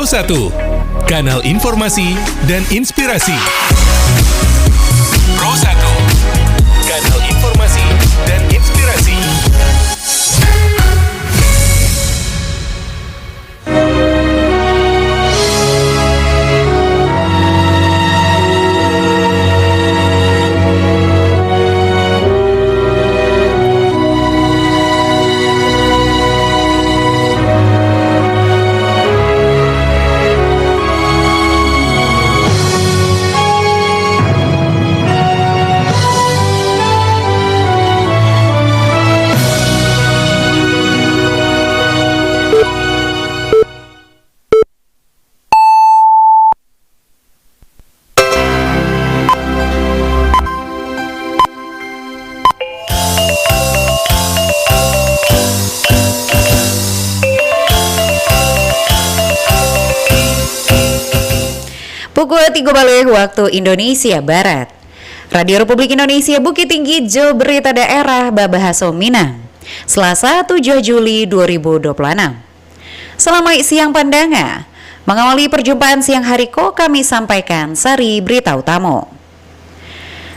Pro 1, kanal informasi dan inspirasi. Pro 1, kanal informasi dan inspirasi. Pukul 3 balik waktu Indonesia Barat. Radio Republik Indonesia Bukit Tinggi Jo Berita Daerah Babahaso Minang. Selasa 7 Juli 2026. Selamat siang pandangan. Mengawali perjumpaan siang hari kami sampaikan sari berita utama.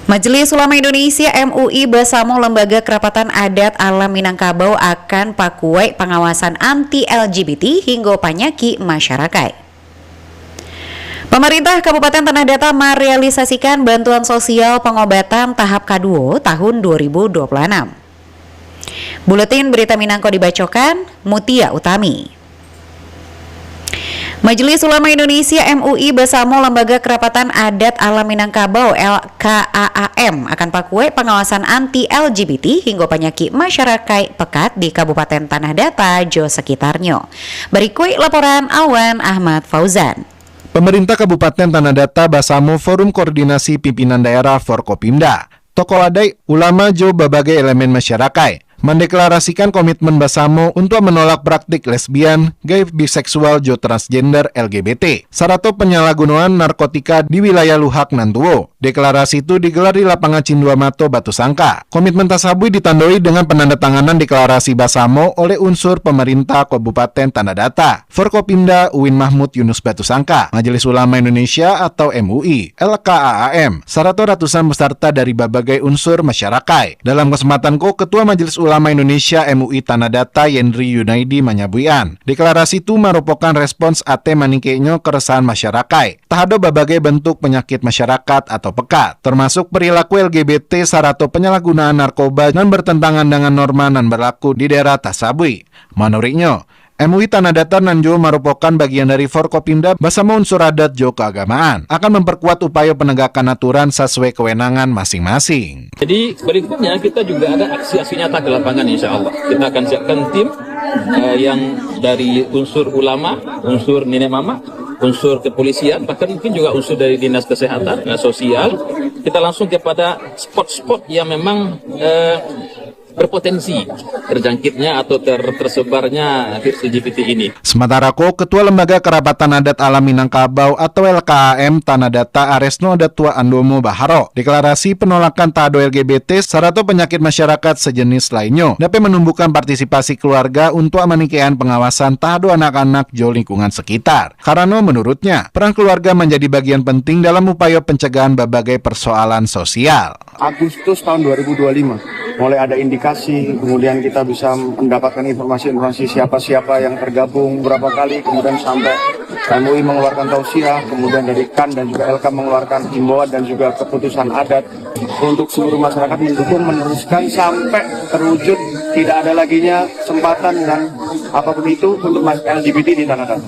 Majelis Ulama Indonesia MUI bersama Lembaga Kerapatan Adat Alam Minangkabau akan pakuai pengawasan anti-LGBT hingga penyakit masyarakat. Pemerintah Kabupaten Tanah Datar merealisasikan bantuan sosial pengobatan tahap kedua tahun 2026. Buletin Berita Minangko dibacakan Mutia Utami. Majelis Ulama Indonesia MUI bersama Lembaga Kerapatan Adat Alam Minangkabau LKAAM akan pakuai pengawasan anti-LGBT hingga penyakit masyarakat pekat di Kabupaten Tanah Datar jo sekitarnya. Berikut laporan Awan Ahmad Fauzan. Pemerintah Kabupaten Tanah Datar bersama Forum Koordinasi Pimpinan Daerah Forkopimda, tokoh adai, ulama jo berbagai elemen masyarakat, mendeklarasikan komitmen bersama untuk menolak praktik lesbian, gay, biseksual, jo transgender, LGBT, serta penyalahgunaan narkotika di wilayah Luhak Nantuo. Deklarasi itu digelar di lapangan Cindua Mato, Batu Sangka. Komitmen tersebut ditandai dengan penandatanganan deklarasi bersama oleh unsur pemerintah Kabupaten Tanah Datar, Forkopimda Uin Mahmud Yunus Batu Sangka, Majelis Ulama Indonesia atau MUI, LKAAM, serta ratusan peserta dari berbagai unsur masyarakat. Dalam kesempatan Ketua Majelis Ulama Indonesia MUI Tanah Datar Yendri Yunaidi menyabuian, deklarasi itu merupakan respons ate maningkenya keresahan masyarakat terhadap berbagai bentuk penyakit masyarakat atau pekat, termasuk perilaku LGBT serta penyalahgunaan narkoba dan bertentangan dengan norma yang berlaku di daerah tersebut. Menurutnya, MUI Tanah Datar Nanjo merupakan bagian dari Forkopimda bersama unsur adat jo keagamaan akan memperkuat upaya penegakan aturan sesuai kewenangan masing-masing. Jadi berikutnya kita juga ada aksi-aksi nyata di lapangan insya Allah. Kita akan siapkan tim yang dari unsur ulama, unsur nenek mama, unsur kepolisian, bahkan mungkin juga unsur dari dinas kesehatan, dinas sosial. Kita langsung kepada spot-spot yang memang berpotensi terjangkitnya atau tersebarnya virus LGBT ini. Sementara Ketua Lembaga Kerapatan Adat Alam Minangkabau atau LKAM Tanah Datar Aresno Datua Andomo Baharo, deklarasi penolakan terhadap LGBT serta penyakit masyarakat sejenis lainnya dapat menumbuhkan partisipasi keluarga untuk menikaian pengawasan terhadap anak-anak jo lingkungan sekitar. Karena menurutnya, peran keluarga menjadi bagian penting dalam upaya pencegahan berbagai persoalan sosial. Agustus tahun 2025 mulai ada indikasi, kemudian kita bisa mendapatkan informasi-informasi siapa-siapa yang tergabung berapa kali, kemudian sampai MUI mengeluarkan tausiah, kemudian dari KAN dan juga LK mengeluarkan himbauan dan juga keputusan adat untuk seluruh masyarakat mendukung meneruskan sampai terwujud tidak ada laginya kesempatan dan apapun itu untuk LGBT di Tanah Datar.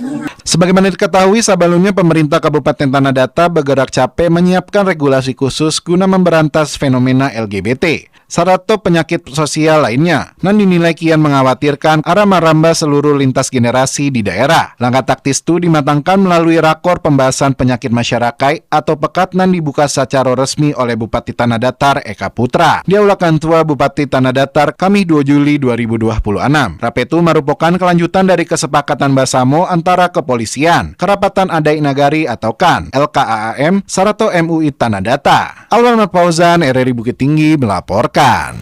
Sebagaimana diketahui sebelumnya pemerintah Kabupaten Tanah Datar bergerak capek menyiapkan regulasi khusus guna memberantas fenomena LGBT serta penyakit sosial lainnya dan dinilai kian mengkhawatirkan arah merambah seluruh lintas generasi di daerah. Langkah taktis itu dimatangkan melalui rakor pembahasan penyakit masyarakat atau pekat dan dibuka secara resmi oleh Bupati Tanah Datar Eka Putra di Aula Kantua Bupati Tanah Datar Kamis 2 Juli 2026. Rapat itu merupakan kelanjutan dari kesepakatan bersama antara Kepolisian, Kerapatan Adat Nagari atau KAN, LKAAM, serta MUI Tanah Datar. Alwan Fauzan, RRI Bukit Tinggi melaporkan. melaporkan.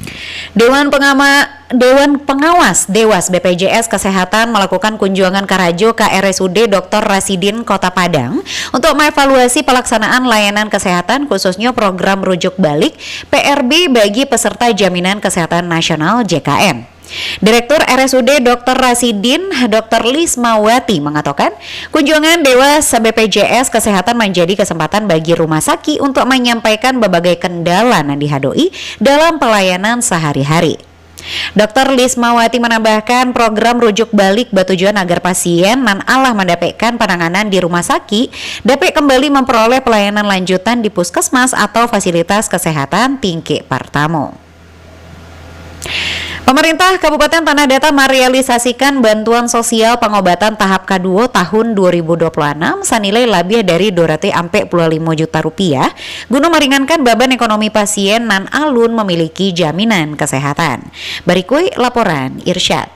Dewan Pengawas Dewas BPJS Kesehatan melakukan kunjungan Karajo ke RSUD Dr. Rasidin Kota Padang untuk mengevaluasi pelaksanaan layanan kesehatan khususnya program rujuk balik PRB bagi peserta Jaminan Kesehatan Nasional JKN. Direktur RSUD Dr. Rasidin, Dr. Lismawati mengatakan, kunjungan Dewas BPJS Kesehatan menjadi kesempatan bagi rumah sakit untuk menyampaikan berbagai kendala yang dihadapi dalam pelayanan sehari-hari. Dr. Lismawati menambahkan program rujuk balik bertujuan agar pasien nan Allah mendapatkan penanganan di rumah sakit dapat kembali memperoleh pelayanan lanjutan di puskesmas atau fasilitas kesehatan tingkat pertama. Pemerintah Kabupaten Tanah Datar merealisasikan bantuan sosial pengobatan tahap kedua tahun 2026 senilai lebih dari 245 juta rupiah guna meringankan beban ekonomi pasien nan alun memiliki jaminan kesehatan. Berikut laporan Irsyad.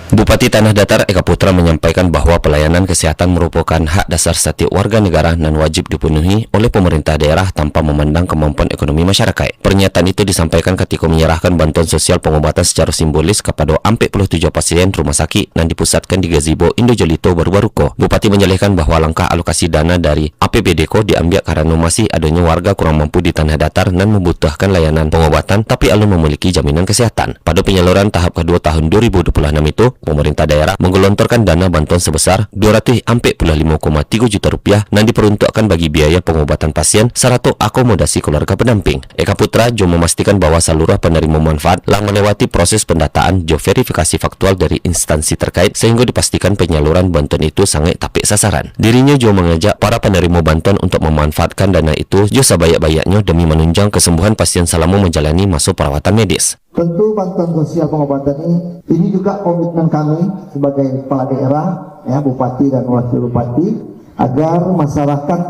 Bupati Tanah Datar Eka Putra menyampaikan bahwa pelayanan kesehatan merupakan hak dasar setiap warga negara dan wajib dipenuhi oleh pemerintah daerah tanpa memandang kemampuan ekonomi masyarakat. Pernyataan itu disampaikan ketika menyerahkan bantuan sosial pengobatan secara simbolis kepada 47 pasien rumah sakit yang dipusatkan di Gazebo Indojolito Baru-Baruko. Bupati menjelaskan bahwa langkah alokasi dana dari APBDko diambil karena masih adanya warga kurang mampu di Tanah Datar dan membutuhkan layanan pengobatan tapi alun memiliki jaminan kesehatan. Pada penyaluran tahap kedua tahun 2026 itu, pemerintah daerah menggelontorkan dana bantuan sebesar 245,3 juta rupiah yang diperuntukkan bagi biaya pengobatan pasien serta akomodasi keluarga pendamping. Eka Putra juga memastikan bahwa seluruh penerima manfaat telah melewati proses pendataan verifikasi faktual dari instansi terkait sehingga dipastikan penyaluran bantuan itu sangat tepat sasaran. Dirinya juga mengajak para penerima bantuan untuk memanfaatkan dana itu juga sebanyak-banyaknya demi menunjang kesembuhan pasien selama menjalani masa perawatan medis. Tentu bantuan sosial pengobatan ini juga komitmen kami sebagai kepala daerah, ya, bupati dan wakil bupati, agar masyarakat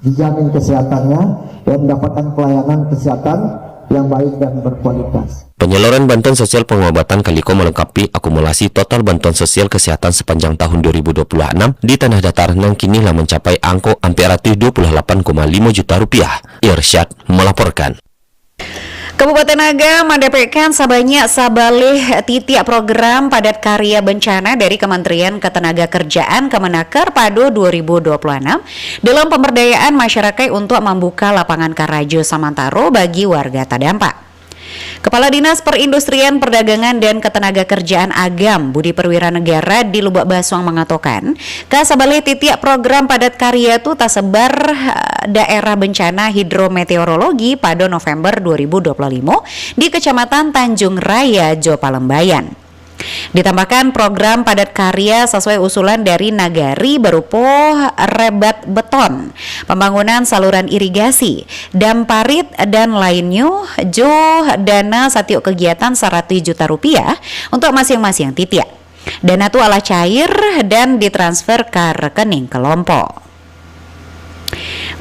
dijamin kesehatannya dan mendapatkan pelayanan kesehatan yang baik dan berkualitas. Penyaluran bantuan sosial pengobatan Kaliko melengkapi akumulasi total bantuan sosial kesehatan sepanjang tahun 2026 di Tanah Datar yang kini telah mencapai angka hampir 28,5 juta rupiah. Irsyad melaporkan. Kabupaten Agam mendapatkan sebanyak sabalih titik program padat karya bencana dari Kementerian Ketenagakerjaan Kemenaker pada 2026 dalam pemberdayaan masyarakat untuk membuka lapangan karajo Samantaro bagi warga terdampak. Kepala Dinas Perindustrian Perdagangan dan Ketenagakerjaan Agam Budi Perwira Negara di Lubuk Basuang mengatakan, kasabali titik program padat karya itu tersebar daerah bencana hidrometeorologi pada November 2025 di Kecamatan Tanjung Raya, Jo Palembayan. Ditambahkan program padat karya sesuai usulan dari Nagari berupa rebat beton, pembangunan saluran irigasi, dam parit dan lainnya, jo dana setiap kegiatan 100 juta rupiah untuk masing-masing titik. Dana itu ala cair dan ditransfer ke rekening kelompok.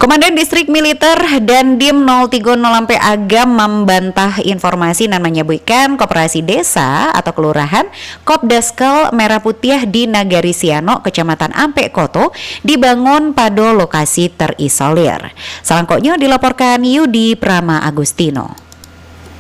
Komandan Distrik Militer dan Dim 030 Agam membantah informasi dan menyebutkan koperasi desa atau kelurahan Kopdeskel Merah Putih di Nagari Siano, Kecamatan Ampek Koto dibangun pada lokasi terisolir. Selangkutnya dilaporkan Yudi Prama Agustino.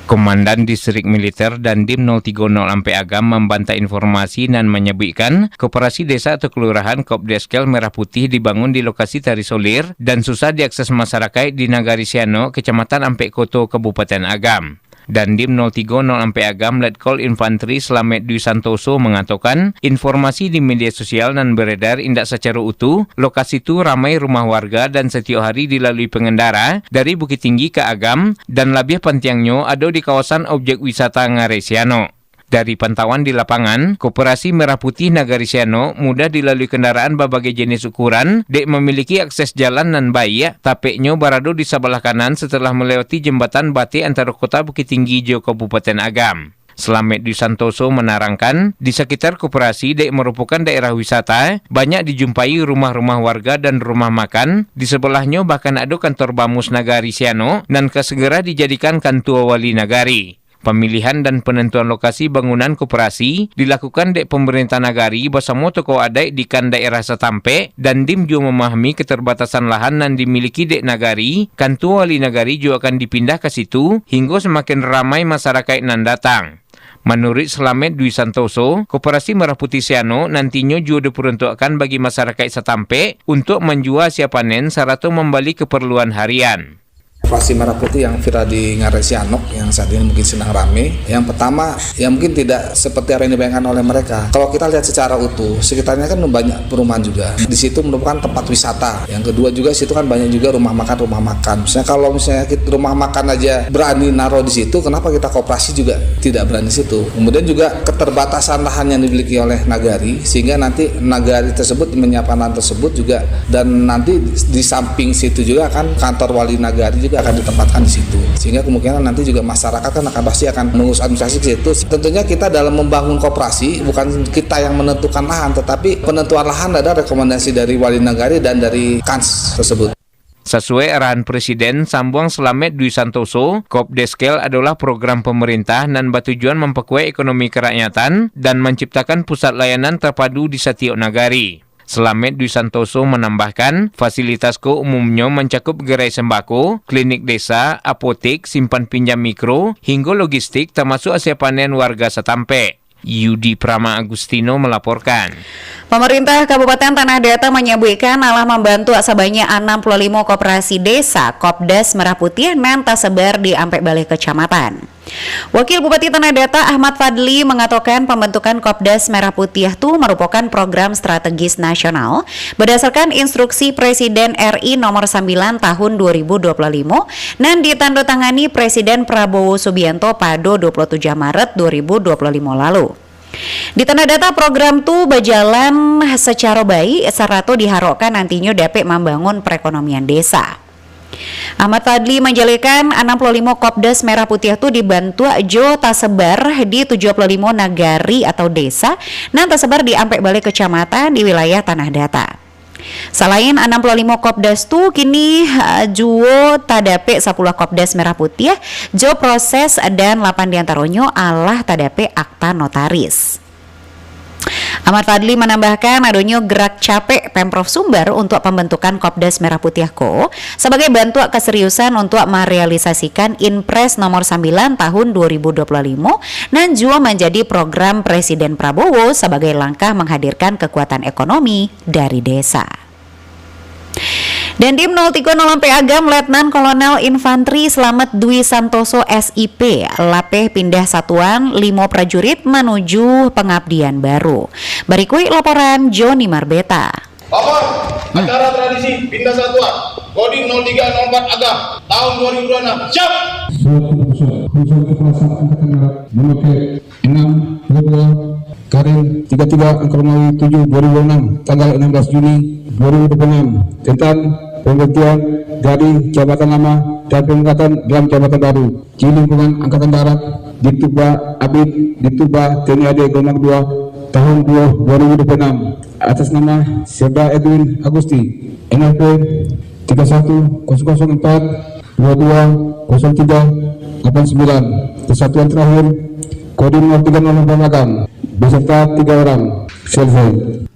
Komandan Distrik Militer dan Dim 030 Agam membantah informasi dan menyebutkan koperasi desa atau kelurahan Kopdeskel Merah Putih dibangun di lokasi terisolir dan susah diakses masyarakat di Nagari Siano, Kecamatan Ampek Koto, Kabupaten Agam. Dan Dim 030 Agam Letkol Infanteri Slamet Dwi Santoso mengatakan informasi di media sosial dan beredar indak secara utuh. Lokasi itu ramai rumah warga dan setiap hari dilalui pengendara dari Bukit Tinggi ke Agam dan lebih pentingnya ada di kawasan objek wisata Ngaresiano. Dari pantauan di lapangan, Koperasi Merah Putih Nagari Siano mudah dilalui kendaraan berbagai jenis ukuran, dek memiliki akses jalan nan baik, tapeknya barado di sebelah kanan setelah melewati jembatan bati antara kota Bukit Tinggi Jo Kabupaten Agam. Slamet Dwi Santoso menerangkan, di sekitar koperasi dek merupakan daerah wisata, banyak dijumpai rumah-rumah warga dan rumah makan, di sebelahnya bahkan ada kantor Bamus Nagari Siano dan segera dijadikan kantor wali nagari. Pemilihan dan penentuan lokasi bangunan koperasi dilakukan dek pemerintah nagari bersama tokoh adat di kan daerah setampe dan dim juga memahami keterbatasan lahan yang dimiliki dek nagari, kantu wali nagari juga akan dipindah ke situ hingga semakin ramai masyarakat nan datang. Menurut Slamet Dwi Santoso, Koperasi Merah Putih Siano nantinya juga diperuntukkan bagi masyarakat setampe untuk menjual siap panen serta membeli keperluan harian. Koperasi Merah Putih yang viral di Ngarai Sianok yang saat ini mungkin sedang rame. Yang pertama, yang mungkin tidak seperti apa yang dibayangkan oleh mereka. Kalau kita lihat secara utuh, sekitarnya kan banyak perumahan juga. Di situ merupakan tempat wisata. Yang kedua juga situ kan banyak juga rumah makan. Misalnya kalau kita rumah makan aja berani naruh di situ, kenapa kita koperasi juga tidak berani di situ? Kemudian juga keterbatasan lahan yang dimiliki oleh nagari, sehingga nanti nagari tersebut menyiapkan lahan tersebut juga, dan nanti di samping situ juga kan kantor wali nagari juga akan ditempatkan di situ, sehingga kemungkinan nanti juga masyarakat kan pasti akan mengurus administrasi ke situ. Tentunya kita dalam membangun koperasi bukan kita yang menentukan lahan, tetapi penentuan lahan ada rekomendasi dari wali nagari dan dari KANS tersebut. Sesuai arahan Presiden Sambuang Slamet Dwi Santoso, Kopdeskel adalah program pemerintah dan bertujuan memperkuat ekonomi kerakyatan dan menciptakan pusat layanan terpadu di setiap nagari. Slamet Dwi Santoso menambahkan, fasilitas umumnya mencakup gerai sembako, klinik desa, apotek, simpan pinjam mikro, hingga logistik termasuk hasil panen warga setampe. Yudi Prama Agustino melaporkan. Pemerintah Kabupaten Tanah Datar menyebutkan alah membantu sebanyak 65 koperasi desa Kopdes Merah Putih nan tersebar di ampek balik kecamatan. Wakil Bupati Tanah Datar Ahmad Fadli mengatakan pembentukan Kopdes Merah Putih itu merupakan program strategis nasional berdasarkan instruksi Presiden RI nomor 9 tahun 2025 dan ditandatangani Presiden Prabowo Subianto pada 27 Maret 2025 lalu. Di Tanah Datar program itu berjalan secara baik serta diharapkan nantinya dapat membangun perekonomian desa. Ahmad Fadli menjelaskan 65 Kopdes Merah Putih itu dibantu jo tersebar di 75 nagari atau desa dan tersebar di ampek balik kecamatan di wilayah Tanah Datar. Selain 65 Kopdes itu kini juo tadape 10 Kopdes Merah Putih jo proses dan 8 diantaranya alah tadape akta notaris. Ahmad Fadli menambahkan adanya gerak capek Pemprov Sumbar untuk pembentukan Kopdes Merah Putih Ko sebagai bantuan keseriusan untuk merealisasikan Inpres nomor 9 tahun 2025 dan juga menjadi program Presiden Prabowo sebagai langkah menghadirkan kekuatan ekonomi dari desa. Dan Dim 0304 Agam Letnan Kolonel Infantri Slamet Dwi Santoso SIP lapeh pindah satuan 5 prajurit menuju pengabdian baru. Berikut laporan Joni Marbeta. Lapor acara tradisi pindah satuan Kodim 0304 Agam tahun 2026. Siap. Suatu keputusan kepala Angkatan Darat nomor 6 Garing 33 Angkromawi 7 2006 tanggal 16 Juni 2026 tentang pembentukan dari jabatan lama dan pengangkatan dalam jabatan baru di lingkungan Angkatan Darat Dituba Abid Dituba TNI AD Gelombang 2 tahun 2026 atas nama Serda Edwin Agusti NLP 31004 2203 89 kesatuan terakhir Kodim 0304 Agam beserta 3 orang. Selesai.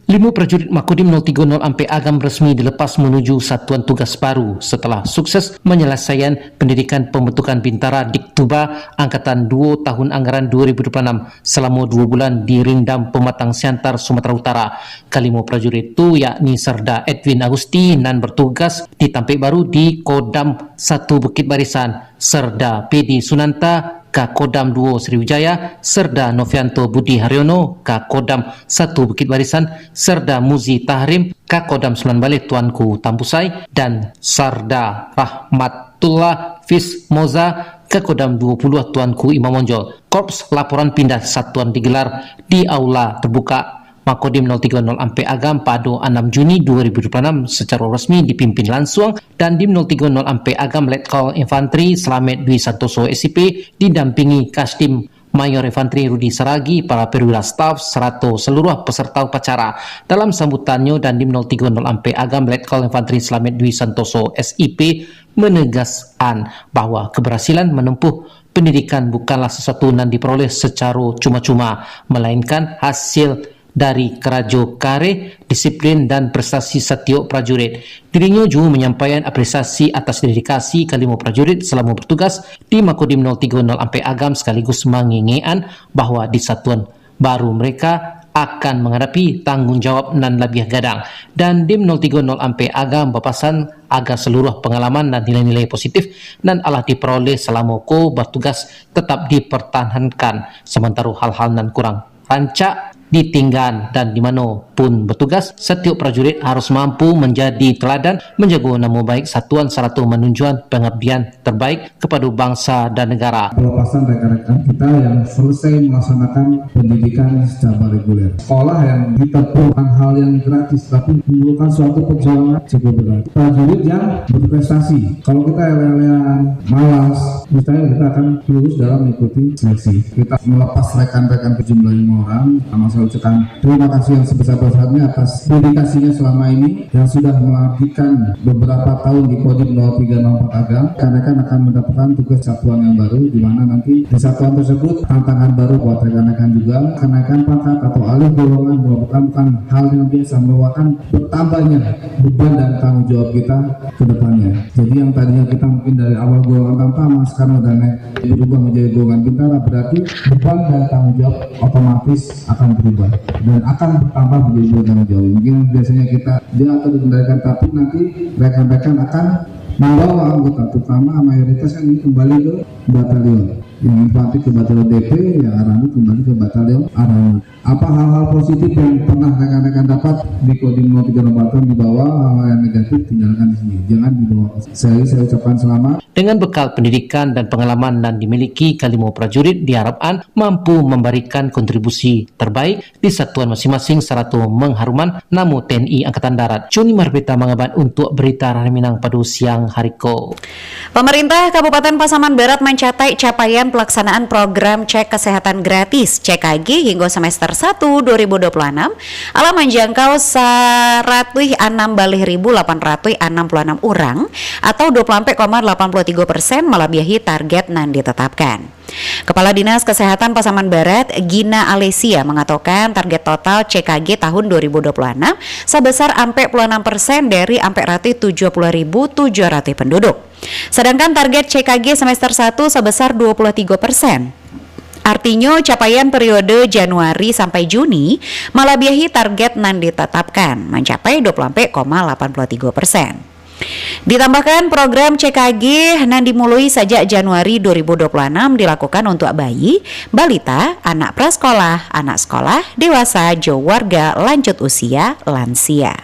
5 prajurit Makodim 030 Ampe Agam resmi dilepas menuju satuan tugas baru setelah sukses menyelesaikan pendidikan pembentukan Bintara Diktuba Angkatan 2 tahun anggaran 2026 selama 2 bulan di Rindam Pematang Siantar, Sumatera Utara. Kelima prajurit itu yakni Serda Edwin Agusti dan bertugas di Tampek Baru di Kodam 1 Bukit Barisan, Serda Pedi Sunanta Ka Kodam 2 Sriwijaya, Serda Novianto Budi Haryono Ka Kodam 1 Bukit Barisan, Serda Muzi Tahrim Ka Kodam 9 Balik Tuanku Tampusai, dan Sarda Rahmatullah Fis Moza ke Kodam 20 Tuanku Imam Monjol. Korps laporan pindah satuan digelar di aula terbuka Makodim 030 Ampe Agam pada 6 Juni 2026 secara resmi dipimpin langsung dan Dim 030 Ampe Agam Letkol Infantri Slamet Dwi Santoso SIP didampingi Kasdim Mayor Infantri Rudi Saragi, para perwira staf serta seluruh peserta upacara. Dalam sambutannya, Dandim 030 Ampe Agam Letkol Infantri Slamet Dwi Santoso SIP menegaskan bahwa keberhasilan menempuh pendidikan bukanlah sesuatu yang diperoleh secara cuma-cuma, melainkan hasil dari kerajo kare, disiplin dan prestasi setiap prajurit. Dirinya juga menyampaikan apresiasi atas dedikasi kelima prajurit selama bertugas di Makodim 030 Ampek Agam, sekaligus mengingatkan bahwa di satuan baru mereka akan menghadapi tanggung jawab nan lebih gadang. Dan Dim 030 Ampek Agam berpesan agar seluruh pengalaman dan nilai-nilai positif dan alah diperoleh selama ko bertugas tetap dipertahankan, sementara hal-hal nan kurang rancak ditinggal, dan di mana pun bertugas setiap prajurit harus mampu menjadi teladan, menjaga nama baik satuan serta menunjukkan pengabdian terbaik kepada bangsa dan negara. Pelepasan rekan-rekan kita yang selesai melaksanakan pendidikan secara reguler, sekolah yang ditempuh hal yang gratis tapi memerlukan suatu perjuangan cukup berat. Prajurit yang berprestasi, kalau kita ele-elean malas, misalnya kita akan lulus dalam mengikuti seleksi. Kita melepas rekan-rekan ke jumlah 5 orang, ucapkan terima kasih yang sebesar-besarnya atas dedikasinya selama ini yang sudah mengabdikan beberapa tahun di Kodim 0304 Agam. Rekan-rekan akan mendapatkan tugas satuan yang baru, di mana nanti di satuan tersebut tantangan baru buat rekan-rekan juga. Kenaikan pangkat atau alih golongan merupakan hal yang biasa, merupakan bertambahnya beban dan tanggung jawab kita ke depannya. Jadi yang tadinya kita mungkin dari awal golongan tanpa, sekarang udah naik berubah menjadi golongan bintara, berarti beban dan tanggung jawab otomatis akan berubah dan akan bertambah menjadi tanggung jawab. Mungkin biasanya kita dia akan dikendalikan, tapi nanti rekan-rekan akan membawa anggota, terutama mayoritas kan ini kembali ke batalion, yang infanteri ke batalion DP, yang Arami kembali ke batalion Arami. Apa hal-hal positif yang pernah rekan-rekan dapat di Kodim 0304 dibawa, hal yang negatif tinggalkan di sini, jangan dibawa. Saya ucapkan selamat. Dengan bekal pendidikan dan pengalaman yang dimiliki, kelima prajurit diharapkan mampu memberikan kontribusi terbaik di satuan masing-masing serta mengharumkan nama TNI Angkatan Darat. Joni Marbeta mengabat untuk Berita Rakyat Minang pada siang hari ko. Pemerintah Kabupaten Pasaman Barat mencapai capaian pelaksanaan program cek kesehatan gratis CKG hingga semester 1 2026 ala menjangkau 116.866 orang atau 24,83% melebihi target yang ditetapkan. Kepala Dinas Kesehatan Pasaman Barat Gina Alesia mengatakan target total CKG tahun 2026 sebesar 46% dari 70.700 penduduk. Sedangkan target CKG semester 1 sebesar 23%. Artinya capaian periode Januari sampai Juni melebihi target yang ditetapkan mencapai 24,83%. Ditambahkan program CKG yang dimulai sejak Januari 2026 dilakukan untuk bayi, balita, anak prasekolah, anak sekolah, dewasa, warga lanjut usia, lansia.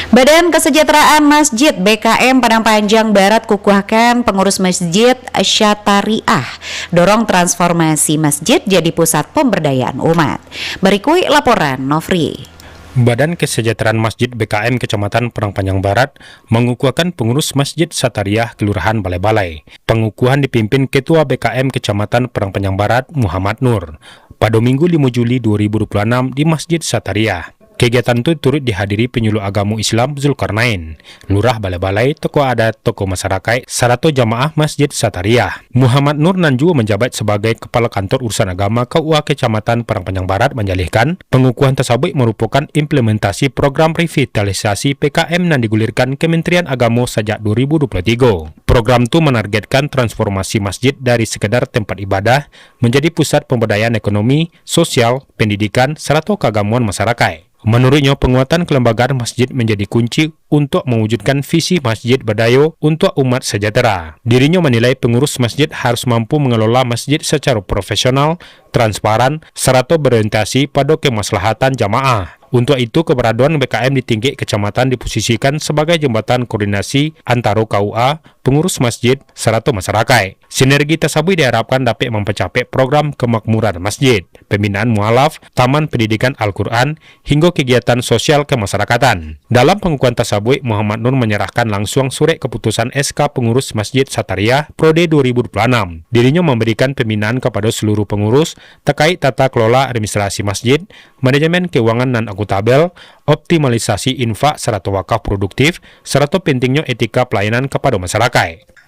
Badan Kesejahteraan Masjid BKM Padang Panjang Barat kukuhkan pengurus masjid Syatariah dorong transformasi masjid jadi pusat pemberdayaan umat. Berikut laporan Nofri. Badan Kesejahteraan Masjid BKM Kecamatan Padang Panjang Barat mengukuhkan pengurus Masjid Syatariah Kelurahan Balai-Balai. Pengukuhan dipimpin Ketua BKM Kecamatan Padang Panjang Barat Muhammad Nur pada Minggu 5 Juli 2026 di Masjid Syatariah. Kegiatan itu turut dihadiri penyuluh agama Islam Zulkarnain, Lurah Balai-Balai, tokoh adat, tokoh masyarakat, serta jamaah Masjid Syatariah. Muhammad Nur Nanju menjabat sebagai Kepala Kantor Urusan Agama KUA Kecamatan Padang Panjang Barat menjelaskan pengukuhan tersebut merupakan implementasi program revitalisasi PKM yang digulirkan Kementerian Agama sejak 2023. Program itu menargetkan transformasi masjid dari sekedar tempat ibadah menjadi pusat pemberdayaan ekonomi, sosial, pendidikan, serta keagamaan masyarakat. Menurutnya, penguatan kelembagaan masjid menjadi kunci untuk mewujudkan visi masjid berdaya untuk umat sejahtera. Dirinya menilai pengurus masjid harus mampu mengelola masjid secara profesional, transparan, serta berorientasi pada kemaslahatan jamaah. Untuk itu, keberadaan BKM di tingkat kecamatan diposisikan sebagai jembatan koordinasi antara KUA, pengurus masjid, serta masyarakat. Sinergi tersebut diharapkan dapat mempercapai program kemakmuran masjid, pembinaan mualaf, taman pendidikan Al-Quran, hingga kegiatan sosial kemasyarakatan. Dalam pengukuhan tersebut, Muhammad Nur menyerahkan langsung surat keputusan SK pengurus Masjid Syatariah Prode 2026. Dirinya memberikan pembinaan kepada seluruh pengurus terkait tata kelola administrasi masjid, manajemen keuangan dan akuntabel, optimalisasi infak serta wakaf produktif, serta pentingnya etika pelayanan kepada masyarakat.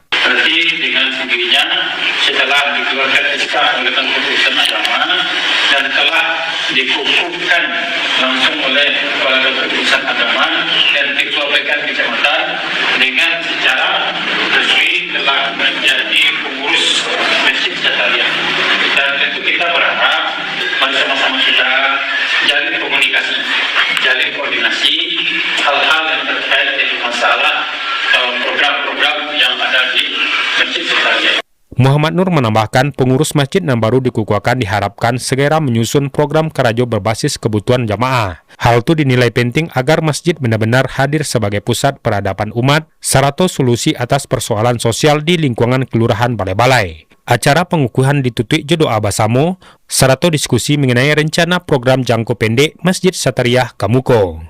Berarti dengan dirinya setelah dikeluarkan SK oleh Keputusan Agama dan telah dikukuhkan langsung oleh Kepala Keputusan Agama dan Ketua BKM Kecamatan dengan secara resmi telah menjadi pengurus Masjid Satariyah. Dan tentu kita berharap mari sama-sama kita jalin komunikasi, jalin koordinasi hal-hal yang terkait dengan masalah program-program yang ada di Masjid Satariyah. Muhammad Nur menambahkan pengurus masjid yang baru dikukuhkan diharapkan segera menyusun program kerajo berbasis kebutuhan jamaah. Hal itu dinilai penting agar masjid benar-benar hadir sebagai pusat peradaban umat, serta solusi atas persoalan sosial di lingkungan kelurahan balai-balai. Acara pengukuhan ditutup doa basamo, serta diskusi mengenai rencana program jangka pendek Masjid Satariyah Kamuko.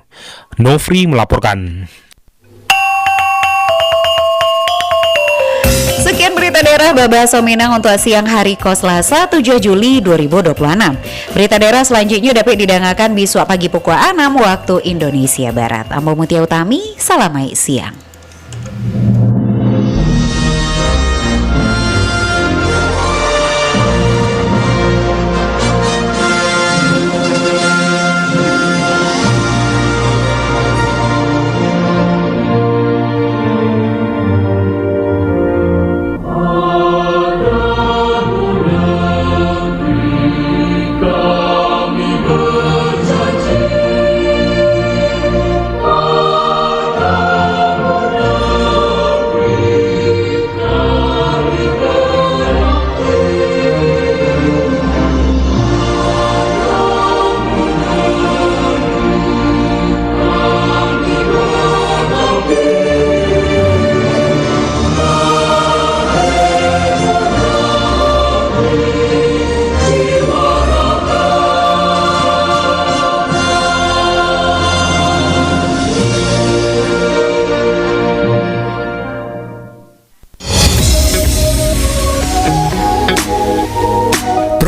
Nofri melaporkan. Sekian berita daerah Babahaso Minang untuk siang hari Selasa 7 Juli 2026. Berita daerah selanjutnya dapat didengarkan besok pagi pukul 6 waktu Indonesia Barat. Ambo Mutia Utami, salamai siang.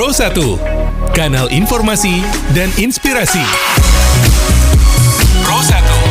Pro 1, kanal informasi dan inspirasi. Pro 1.